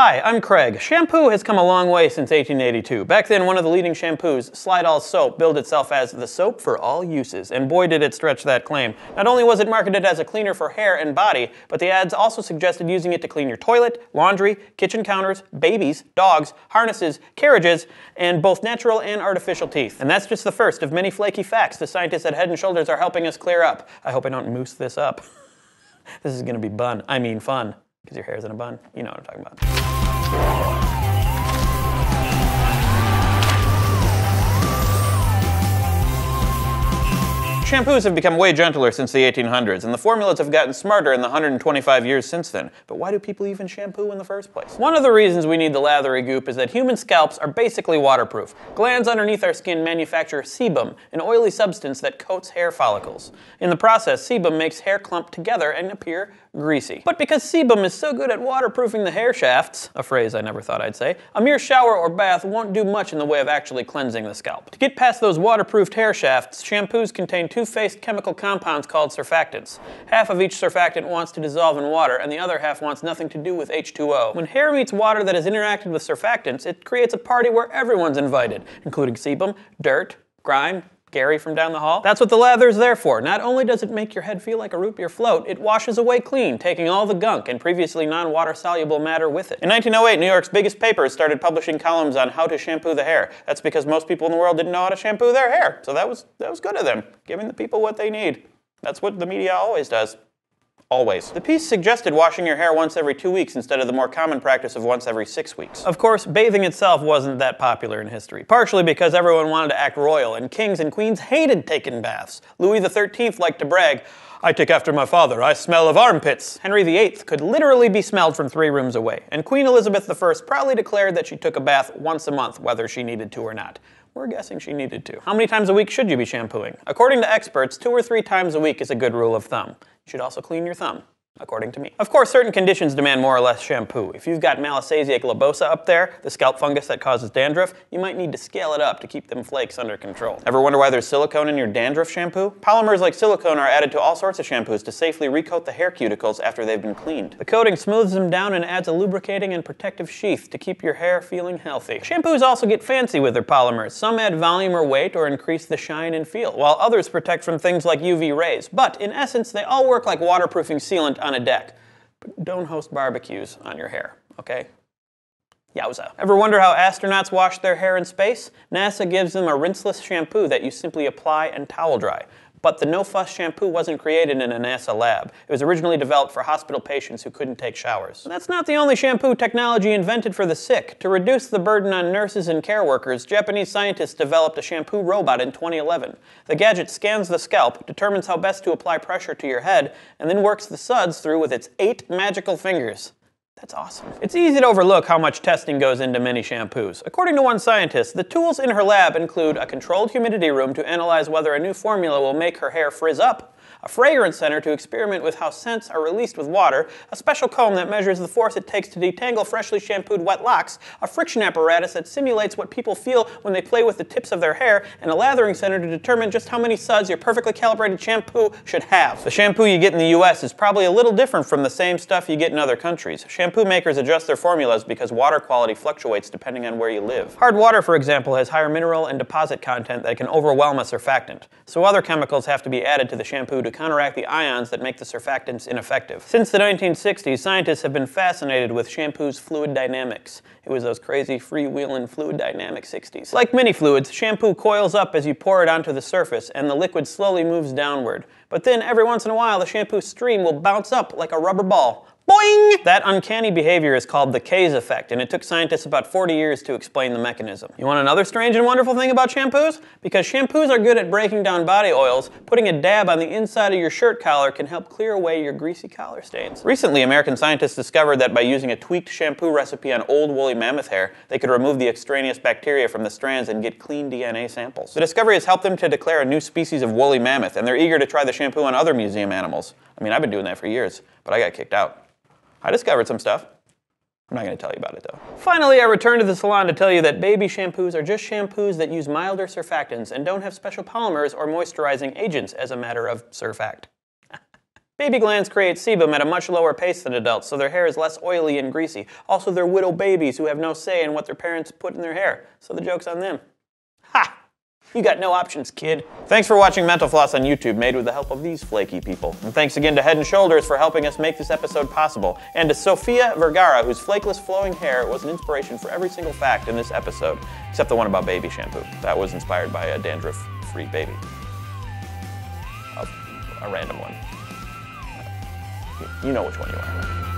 Hi, I'm Craig. Shampoo has come a long way since 1882. Back then, one of the leading shampoos, Slidol soap, billed itself as the soap for all uses, and boy did it stretch that claim. Not only was it marketed as a cleaner for hair and body, but the ads also suggested using it to clean your toilet, laundry, kitchen counters, babies, dogs, harnesses, carriages, and both natural and artificial teeth. And that's just the first of many flaky facts the scientists at Head & Shoulders are helping us clear up. I hope I don't moose this up. This is gonna be fun. Because your hair's in a bun. You know what I'm talking about. Shampoos have become way gentler since the 1800s, and the formulas have gotten smarter in the 125 years since then. But why do people even shampoo in the first place? One of the reasons we need the lathery goop is that human scalps are basically waterproof. Glands underneath our skin manufacture sebum, an oily substance that coats hair follicles. In the process, sebum makes hair clump together and appear greasy. But because sebum is so good at waterproofing the hair shafts, a phrase I never thought I'd say, a mere shower or bath won't do much in the way of actually cleansing the scalp. To get past those waterproofed hair shafts, shampoos contain two-phased chemical compounds called surfactants. Half of each surfactant wants to dissolve in water, and the other half wants nothing to do with H2O. When hair meets water that has interacted with surfactants, it creates a party where everyone's invited, including sebum, dirt, grime, Gary from down the hall. That's what the lather is there for. Not only does it make your head feel like a root beer float, it washes away clean, taking all the gunk and previously non-water soluble matter with it. In 1908, New York's biggest papers started publishing columns on how to shampoo the hair. That's because most people in the world didn't know how to shampoo their hair. So that was good of them, giving the people what they need. That's what the media always does. Always. The piece suggested washing your hair once every 2 weeks instead of the more common practice of once every 6 weeks. Of course, bathing itself wasn't that popular in history, partially because everyone wanted to act royal, and kings and queens hated taking baths. Louis XIII liked to brag, "I take after my father, I smell of armpits." Henry VIII could literally be smelled from 3 rooms away, and Queen Elizabeth I proudly declared that she took a bath once a month, whether she needed to or not. We're guessing she needed to. How many times a week should you be shampooing? According to experts, 2 or 3 times a week is a good rule of thumb. You should also clean your thumb, according to me. Of course, certain conditions demand more or less shampoo. If you've got Malassezia globosa up there, the scalp fungus that causes dandruff, you might need to scale it up to keep them flakes under control. Ever wonder why there's silicone in your dandruff shampoo? Polymers like silicone are added to all sorts of shampoos to safely recoat the hair cuticles after they've been cleaned. The coating smooths them down and adds a lubricating and protective sheath to keep your hair feeling healthy. Shampoos also get fancy with their polymers. Some add volume or weight or increase the shine and feel, while others protect from things like UV rays. But in essence, they all work like waterproofing sealant on a deck. But don't host barbecues on your hair, okay? Yowza. Ever wonder how astronauts wash their hair in space? NASA gives them a rinseless shampoo that you simply apply and towel dry. But the no-fuss shampoo wasn't created in a NASA lab. It was originally developed for hospital patients who couldn't take showers. And that's not the only shampoo technology invented for the sick. To reduce the burden on nurses and care workers, Japanese scientists developed a shampoo robot in 2011. The gadget scans the scalp, determines how best to apply pressure to your head, and then works the suds through with its 8 magical fingers. That's awesome. It's easy to overlook how much testing goes into many shampoos. According to one scientist, the tools in her lab include a controlled humidity room to analyze whether a new formula will make her hair frizz up, a fragrance center to experiment with how scents are released with water, a special comb that measures the force it takes to detangle freshly shampooed wet locks, a friction apparatus that simulates what people feel when they play with the tips of their hair, and a lathering center to determine just how many suds your perfectly calibrated shampoo should have. The shampoo you get in the US is probably a little different from the same stuff you get in other countries. Shampoo makers adjust their formulas because water quality fluctuates depending on where you live. Hard water, for example, has higher mineral and deposit content that can overwhelm a surfactant, so other chemicals have to be added to the shampoo to counteract the ions that make the surfactants ineffective. Since the 1960s, scientists have been fascinated with shampoo's fluid dynamics. It was those crazy freewheeling fluid dynamic 60s. Like many fluids, shampoo coils up as you pour it onto the surface, and the liquid slowly moves downward. But then, every once in a while, the shampoo stream will bounce up like a rubber ball. Boing! That uncanny behavior is called the K's effect, and it took scientists about 40 years to explain the mechanism. You want another strange and wonderful thing about shampoos? Because shampoos are good at breaking down body oils, putting a dab on the inside of your shirt collar can help clear away your greasy collar stains. Recently, American scientists discovered that by using a tweaked shampoo recipe on old woolly mammoth hair, they could remove the extraneous bacteria from the strands and get clean DNA samples. The discovery has helped them to declare a new species of woolly mammoth, and they're eager to try the shampoo on other museum animals. I mean, I've been doing that for years, but I got kicked out. I discovered some stuff. I'm not going to tell you about it, though. Finally, I returned to the salon to tell you that baby shampoos are just shampoos that use milder surfactants and don't have special polymers or moisturizing agents as a matter of surfact. Baby glands create sebum at a much lower pace than adults, so their hair is less oily and greasy. Also, they're widow babies who have no say in what their parents put in their hair, so the joke's on them. Ha! You got no options, kid. Thanks for watching Mental Floss on YouTube, made with the help of these flaky people. And thanks again to Head & Shoulders for helping us make this episode possible. And to Sofia Vergara, whose flakeless flowing hair was an inspiration for every single fact in this episode, except the one about baby shampoo. That was inspired by a dandruff-free baby. A random one. You know which one you want.